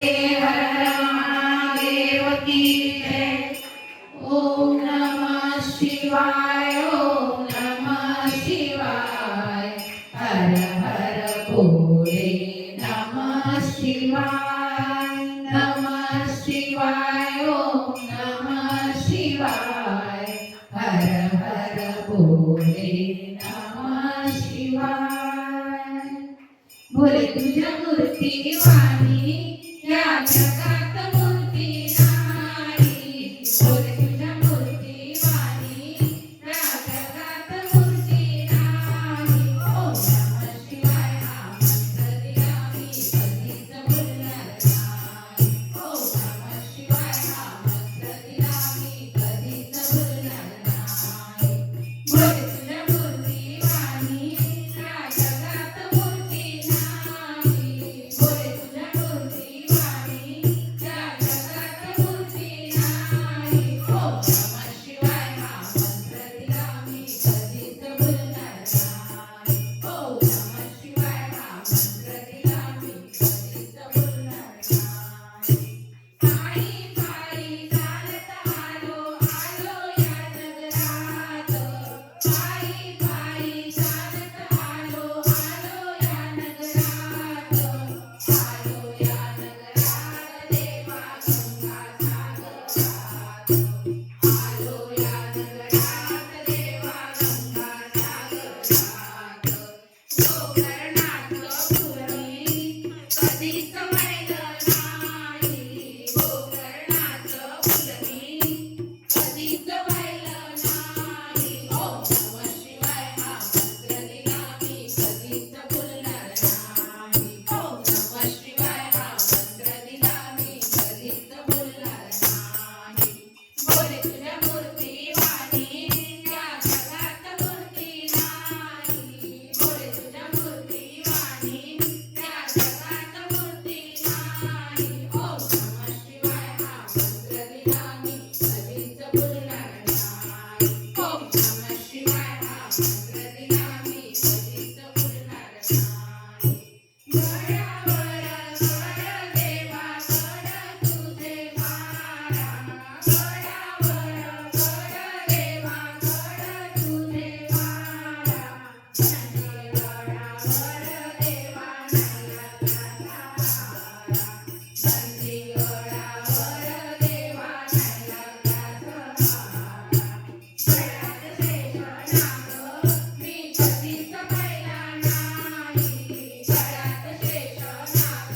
हर हर महादेव की जय। ओम नमः शिवाय, ओम नमः शिवाय। हर हर भोले नमः शिवाय, नमः शिवाय, ओम नमः शिवाय। हर हर भोले नमः शिवाय। भोले तुझ्या मूर्ती वाणी या जगात मूर्ती नाही। भोले तुझ्या मूर्ती वाणी या जगात मूर्ती नाही। ओम नमः शिवाय हा मंत्र दिला मी कधीच भुलणार नाही। ओम नमः शिवाय हा मंत्र दिला मी कधीच भुलणार नाही। भोले तुझ्या मूर्ती वाणी या जगात मूर्ती नाही। भोले तुझ्या मूर्ती वाणी या जगात मूर्ती नाही। ओम नमः शिवाय हा मंत्र दिला मी कधीच भुलणार नाही। ओम नमः शिवाय हा मंत्र दिला मी कधीच भुलणार नाही। पायी पायी चालत आलो या नगरात। पायी पायी चालत आलो या नगरात। आलो या नगरात देवा गंगा सागरात। आलो या नगरात देवा गंगा सागरात। गोकर्णातलं फुलमी कधीच वाहिलं नाही। गोकर्णातलं फुलमी कधीच वाहिलं नाही। ओम नमः शिवाय हा मंत्र दिला मी कधीच भुलणार नाही। ओम नमः शिवाय हा मंत्र दिला मी कधीच भुलणार नाही। भोले तुझ्या मूर्ती वाणी या जगात मूर्ती नाही। भोले तुझ्या मूर्ती वाणी या जगात मूर्ती नाही। ओम नमः शिवाय हा मंत्र दिला मी कधीच भुलणार नाही। ओम नमः शिवाय हा मंत्र दिला मी कधीच भुलणार नाही। गडावर गड देवा गड तुझे मारा। गडावर गड देवा गड तुझे मारा। चंदीगडावर देवा नयनाचा हारा। चंदीगडावर देवा नयनाचा हारा। गडात शेषनाग मी कधीच पाहिला नाही। गडात शेषनाग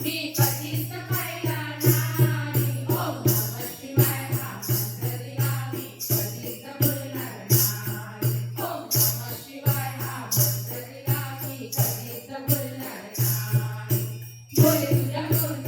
मी कधीच पाहिला नाही। ओम नमः शिवाय हा मंत्र दिला मी कधीच भुलणार नाही। ओम नमः शिवाय हा मंत्र दिला मी कधीच भुलणार नाही। भोले तुझ्या मूर्ती